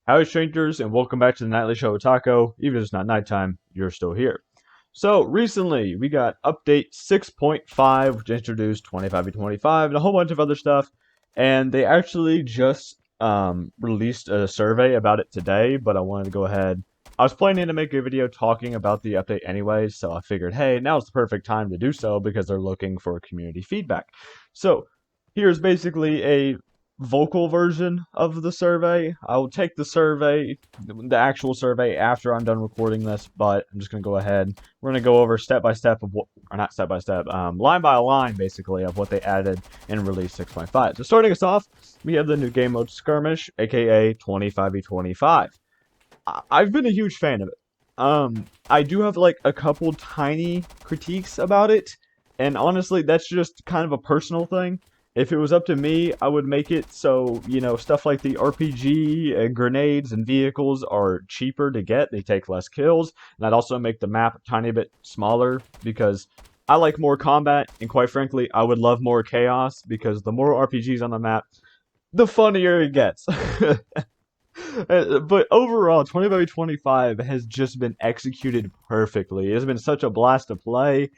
Howdy, strangers, and welcome back to the Nightly Show with Taco. Even if it's not nighttime, you're still here. So, recently, we got update 6.5, which introduced 25v25 and a whole bunch of other stuff. And they actually just released a survey about it today, but I wanted to go ahead. I was planning to make a video talking about the update anyways, so I figured, hey, now's the perfect time to do so because they're looking for community feedback. So, here's basically a vocal version of the survey. I will take the actual survey after I'm done recording this, but I'm just going to go ahead. We're going to go over step by step of what, or not step by step, line by line basically of what they added in release 6.5. So starting us off, we have the new game mode skirmish, aka 25v25. I've been a huge fan of it. I do have like a couple tiny critiques about it, and honestly, that's just kind of a personal thing. If it was up to me, I would make it so, stuff like the RPG and grenades and vehicles are cheaper to get. They take less kills. And I'd also make the map a tiny bit smaller because I like more combat. And quite frankly, I would love more chaos because the more RPGs on the map, the funnier it gets. But overall, 25 has just been executed perfectly. It's been such a blast to play.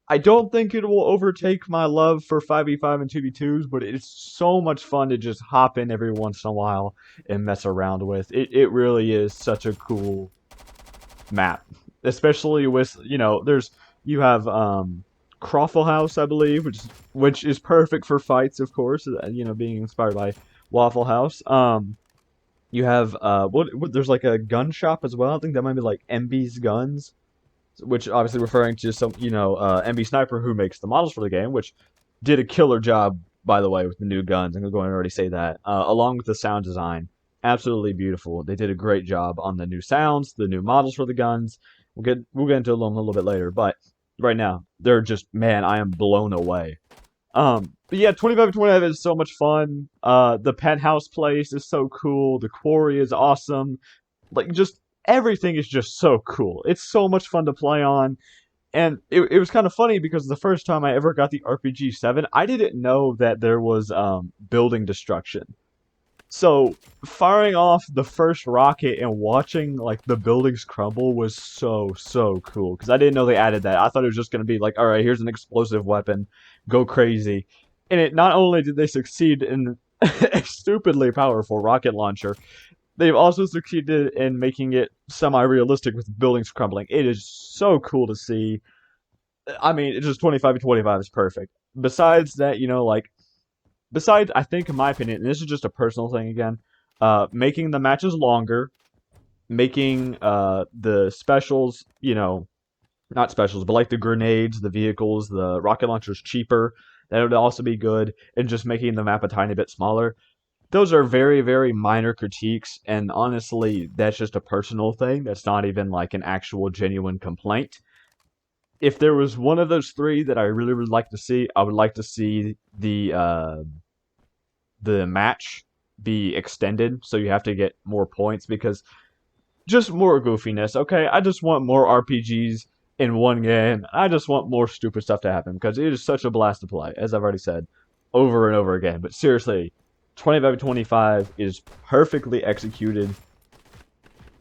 I don't think it will overtake my love for 5v5 and 2v2s, but it's so much fun to just hop in every once in a while and mess around with. It really is such a cool map. Especially with, you have Croffle House, I believe, which is perfect for fights, of course, being inspired by Waffle House. You have there's like a gun shop as well. I think that might be like MB's Guns, which obviously referring to some, MB Sniper who makes the models for the game, which did a killer job, by the way, with the new guns. I'm going to go ahead and already say that. Along with the sound design, absolutely beautiful. They did a great job on the new sounds, the new models for the guns. We'll get into them a little bit later, but right now they're just, man, I am blown away. But yeah, 25 is so much fun. The penthouse place is so cool. The quarry is awesome. Like, just everything is just so cool. It's so much fun to play on. And it was kind of funny because the first time I ever got the RPG 7, I didn't know that there was building destruction. So firing off the first rocket and watching like the buildings crumble was so cool because I didn't know they added that. I thought it was just gonna be like, all right, here's an explosive weapon, go crazy. And it not only did they succeed in a stupidly powerful rocket launcher, they've also succeeded in making it semi-realistic with buildings crumbling. It is so cool to see. I mean, it's just 25 is perfect. Besides that, besides, I think, in my opinion, and this is just a personal thing again, making the matches longer, making the specials, not specials, but like the grenades, the vehicles, the rocket launchers cheaper. That would also be good, and just making the map a tiny bit smaller. Those are very minor critiques, and honestly, that's just a personal thing. That's not even like an actual genuine complaint. If there was one of those three that I really would like to see, I would like to see the match be extended, so you have to get more points because just more goofiness. Okay, I just want more RPGs in one game. I just want more stupid stuff to happen because it is such a blast to play, as I've already said over and over again. But seriously, 25 is perfectly executed.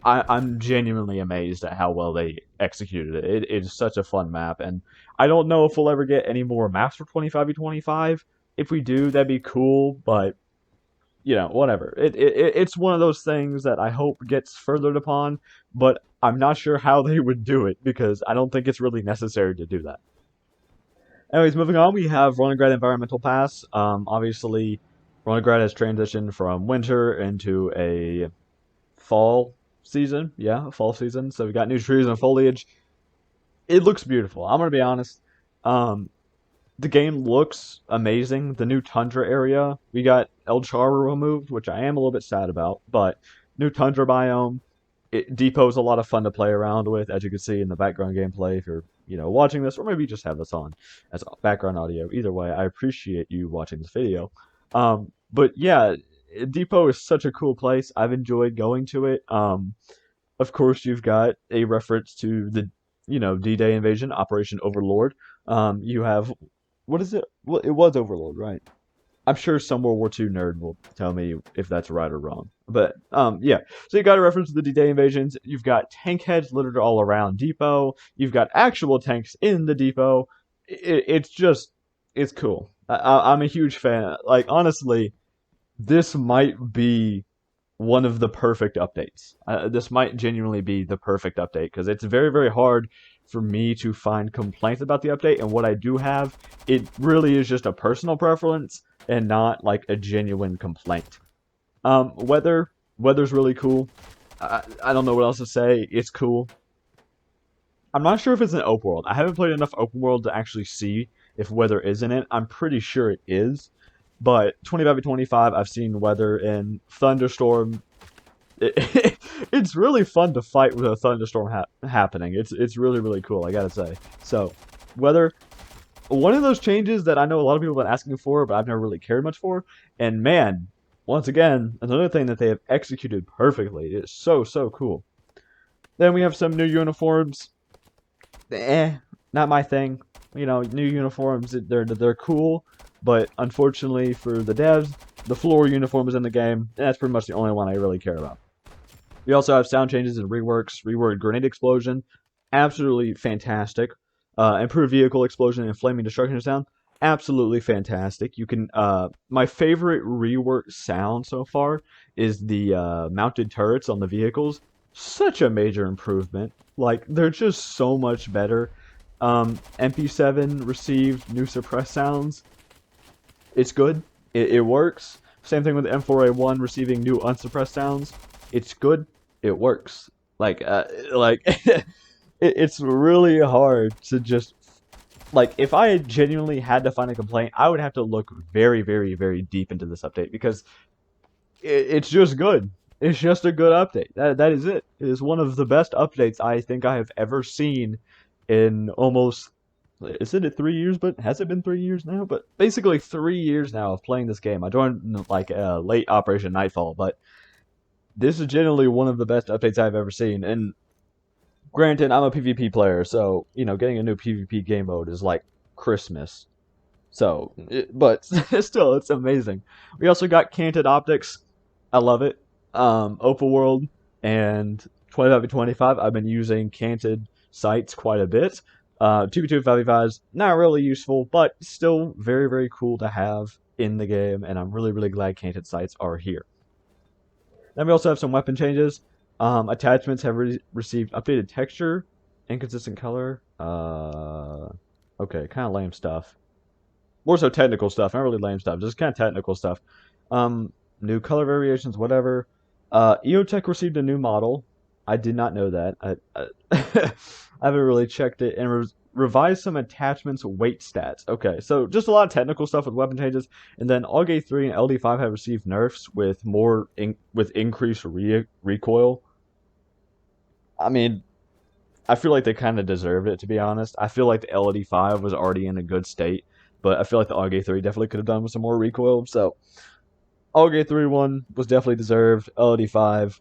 I'm genuinely amazed at how well they executed it. It is such a fun map, and I don't know if we'll ever get any more maps for 25v25. If we do, that'd be cool, but whatever. It's one of those things that I hope gets furthered upon, but I'm not sure how they would do it because I don't think it's really necessary to do that. Anyways, moving on, we have Ronograd Environmental Pass. Obviously, Ronograd has transitioned from winter into a fall season. Yeah, a fall season. So we got new trees and foliage. It looks beautiful. I'm gonna be honest. Um, the game looks amazing. The new tundra area, we got El Charro removed, which I am a little bit sad about, but new tundra biome. Depot's a lot of fun to play around with, as you can see in the background gameplay. If you're, watching this, or maybe just have this on as background audio. Either way, I appreciate you watching this video. But yeah, Depot is such a cool place. I've enjoyed going to it. Of course, you've got a reference to the, D-Day invasion, Operation Overlord. You have, what is it? Well, it was Overlord, right? I'm sure some World War II nerd will tell me if that's right or wrong. But yeah. So you got a reference to the D-Day invasions. You've got tank heads littered all around depot. You've got actual tanks in the depot. It's just it's cool. I'm a huge fan. Like honestly, this might be one of the perfect updates. This might genuinely be the perfect update because it's very, very hard for me to find complaints about the update. And what I do have, it really is just a personal preference and not like a genuine complaint. Weather's really cool. I don't know what else to say. It's cool. I'm not sure if it's an open world. I haven't played enough open world to actually see if weather is in it. I'm pretty sure it is. But 25v25, I've seen weather in thunderstorm. It's really fun to fight with a thunderstorm happening. It's really really cool. I gotta say. So, weather. One of those changes that I know a lot of people have been asking for, but I've never really cared much for. And man, once again, another thing that they have executed perfectly. It's so cool. Then we have some new uniforms. Not my thing. You know, new uniforms, they're cool, but unfortunately for the devs, the floor uniform is in the game, and that's pretty much the only one I really care about. We also have sound changes and reworks. Reworked grenade explosion, absolutely fantastic. Improved vehicle explosion and flaming destruction sound, absolutely fantastic. You can my favorite reworked sound so far is the mounted turrets on the vehicles. Such a major improvement. Like they're just so much better. MP7 received new suppressed sounds. It's good. It works. Same thing with the M4A1 receiving new unsuppressed sounds. It's good. It works. It's really hard to just like if I genuinely had to find a complaint, I would have to look very deep into this update because it's just good. It's just a good update. That is it. It is one of the best updates I think I have ever seen in almost is it 3 years? But has it been 3 years now? But basically 3 years now of playing this game. I joined like late Operation Nightfall, but this is generally one of the best updates I've ever seen. And granted, I'm a PvP player, so you know, getting a new PvP game mode is like Christmas. So, but still, it's amazing. We also got canted optics. I love it. Open world and 25v25. I've been using canted sights quite a bit. 2v2 5v5s not really useful, but still very cool to have in the game, and I'm really glad canted sights are here. Then we also have some weapon changes. Attachments have received updated texture, inconsistent color. Okay, kind of lame stuff. More so technical stuff, not really lame stuff, just kind of technical stuff. New color variations, whatever. EOTech received a new model. I did not know that. I haven't really checked it. And revised some attachments weight stats. Okay, so just a lot of technical stuff with weapon changes. And then AUG 3 and LD5 have received nerfs with with increased recoil. I mean, I feel like they kind of deserved it, to be honest. I feel like the LD5 was already in a good state, but I feel like the AUG 3 definitely could have done with some more recoil. So AUG 3 one was definitely deserved. LD5,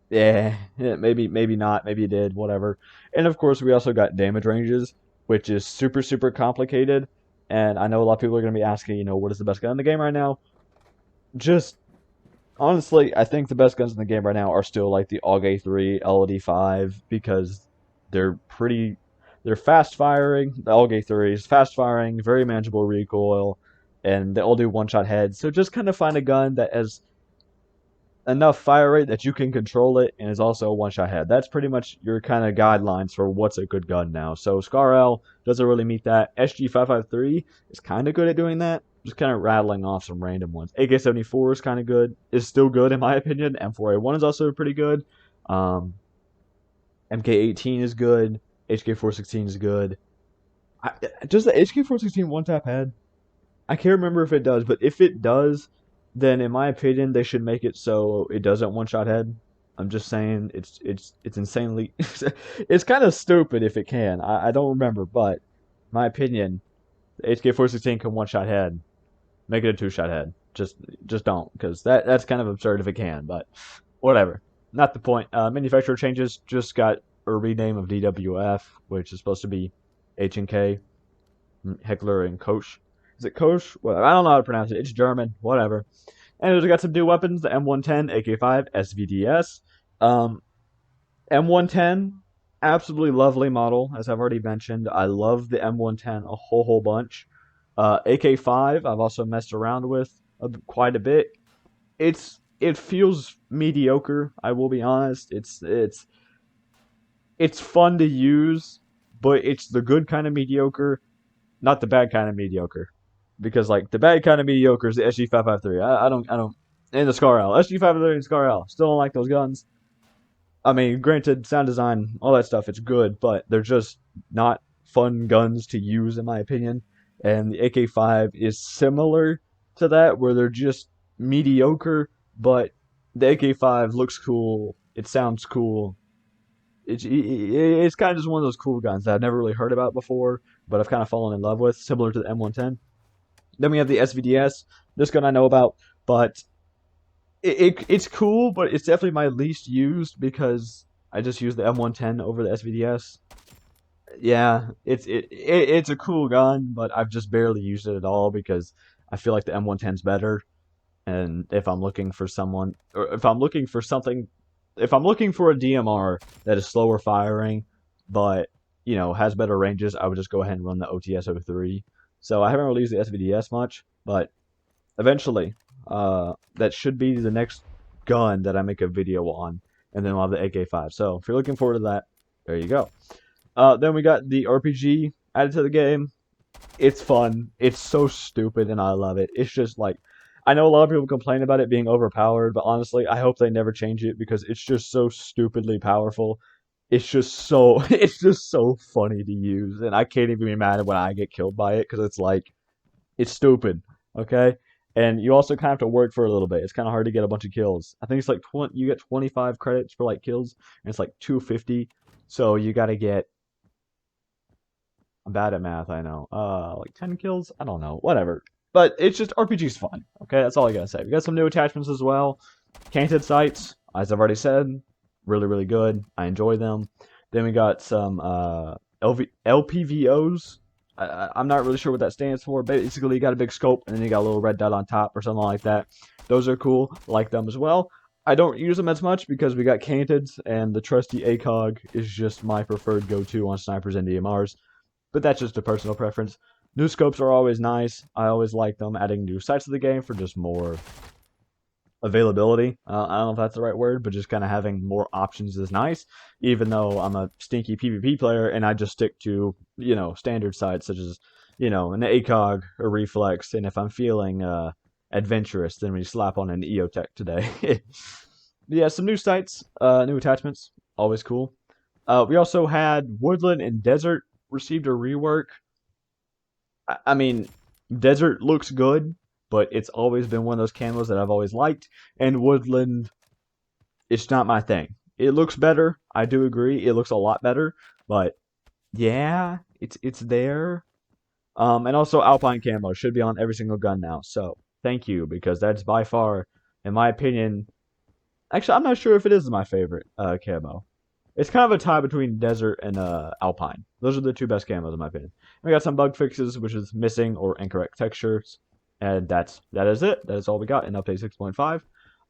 yeah, maybe not, maybe it did, whatever. And of course, we also got damage ranges, which is super complicated. And I know a lot of people are going to be asking, you know, what is the best gun in the game right now? Just honestly, I think the best guns in the game right now are still like the AUG 3, LD5 because they're pretty, they're fast firing. The AUG 3 is fast firing, very manageable recoil, and they all do one-shot heads. So just kind of find a gun that has enough fire rate that you can control it and is also a one-shot head. That's pretty much your kind of guidelines for what's a good gun now. So SCAR-L doesn't really meet that. SG-553 is kind of good at doing that. Just kind of rattling off some random ones. AK-74 is kind of good. Is still good in my opinion. M4A1 is also pretty good. MK18 is good. HK416 is good. Does the HK416 one-tap head? I can't remember if it does, but if it does, then in my opinion they should make it so it doesn't one-shot head. I'm just saying it's insanely it's kind of stupid if it can. I don't remember, but in my opinion, the HK416 can one-shot head. Make it a two-shot head. Just don't, because that's kind of absurd if it can, but whatever. Not the point. Manufacturer changes just got a rename of DWF, which is supposed to be H&K, Heckler and Koch. Is it Kosh? Well, I don't know how to pronounce it. It's German, whatever. And we got some new weapons: the M110, AK5, SVDS. Um, M110, absolutely lovely model, as I've already mentioned. I love the M110 a whole bunch. AK5, I've also messed around with quite a bit. It feels mediocre. I will be honest. It's fun to use, but it's the good kind of mediocre, not the bad kind of mediocre. Because like the bad kind of mediocre is the SG553. I don't and the Scar L. SG553 and Scar L. Still don't like those guns. I mean, granted, sound design, all that stuff, it's good, but they're just not fun guns to use, in my opinion. And the AK5 is similar to that, where they're just mediocre, but the AK5 looks cool, it sounds cool. It's kind of just one of those cool guns that I've never really heard about before, but I've kind of fallen in love with, similar to the M110. Then we have the SVDS. This gun I know about, but it's cool, but it's definitely my least used because I just use the M110 over the SVDS. Yeah, it's a cool gun, but I've just barely used it at all because I feel like the M110's better. And if I'm looking for someone, or if I'm looking for something, if I'm looking for a DMR that is slower firing, but has better ranges, I would just go ahead and run the OTS-03. So I haven't really used the SVDS much, but eventually, that should be the next gun that I make a video on, and then we'll have the AK5. So if you're looking forward to that, there you go. Then we got the RPG added to the game. It's fun. It's so stupid, and I love it. It's just like, I know a lot of people complain about it being overpowered, but honestly, I hope they never change it because it's just so stupidly powerful. It's just so funny to use, and I can't even be mad when I get killed by it because it's like, it's stupid, okay? And you also kind of have to work for a little bit. It's kind of hard to get a bunch of kills. I think it's like you get 25 credits for like kills, and it's like 250. So you got to get. I'm bad at math, I know. Like 10 kills. I don't know. Whatever. But it's just RPG's fun. Okay, that's all I gotta say. We got some new attachments as well. Canted sights, as I've already said, really good. I enjoy them. Then we got some LPVOs. I'm not really sure what that stands for. Basically, you got a big scope, and then you got a little red dot on top or something like that. Those are cool. Like them as well. I don't use them as much because we got canted, and the trusty ACOG is just my preferred go-to on snipers and DMRs. But that's just a personal preference. New scopes are always nice. I always like them. Adding new sights to the game for just more availability. I don't know if that's the right word, but just kind of having more options is nice. Even though I'm a stinky PvP player and I just stick to, standard sights such as, an ACOG or Reflex. And if I'm feeling adventurous, then we slap on an EOTech today. Yeah, some new sights, new attachments. Always cool. We also had Woodland and Desert received a rework. I mean, Desert looks good, but it's always been one of those camos that I've always liked. And Woodland, it's not my thing. It looks better. I do agree. It looks a lot better. But yeah, it's there. And also Alpine camo should be on every single gun now. So thank you, because that's by far, in my opinion. Actually, I'm not sure if it is my favorite camo. It's kind of a tie between Desert and Alpine. Those are the two best camos in my opinion. We got some bug fixes, which is missing or incorrect textures, and that is it. That is all we got in update 6.5.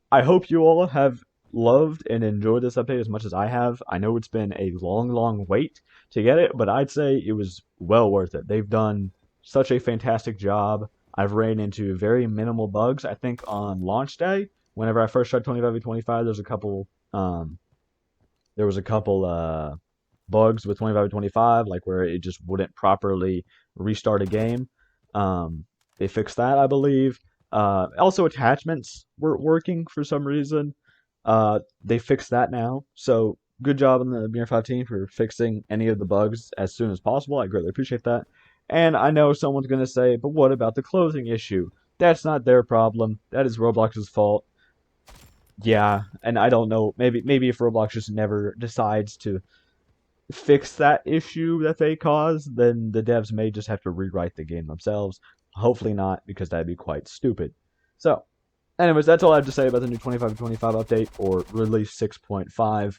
I hope you all have loved and enjoyed this update as much as I have. I know it's been a long wait to get it, but I'd say it was well worth it. They've done such a fantastic job. I've ran into very minimal bugs. I think on launch day, whenever I first tried 25v25, there was a couple bugs with 25v25, like where it just wouldn't properly restart a game. They fixed that, I believe. Also, attachments weren't working for some reason. They fixed that now. So good job on the BRM5 team for fixing any of the bugs as soon as possible. I greatly appreciate that. And I know someone's going to say, but what about the clothing issue? That's not their problem. That is Roblox's fault. Yeah, and I don't know. Maybe if Roblox just never decides to fix that issue that they caused, then the devs may just have to rewrite the game themselves. Hopefully not, because that'd be quite stupid. So, anyways, that's all I have to say about the new 25-25 update, or release 6.5.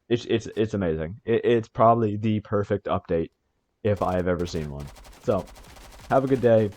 It's amazing. It's probably the perfect update if I have ever seen one. So, Have a good day.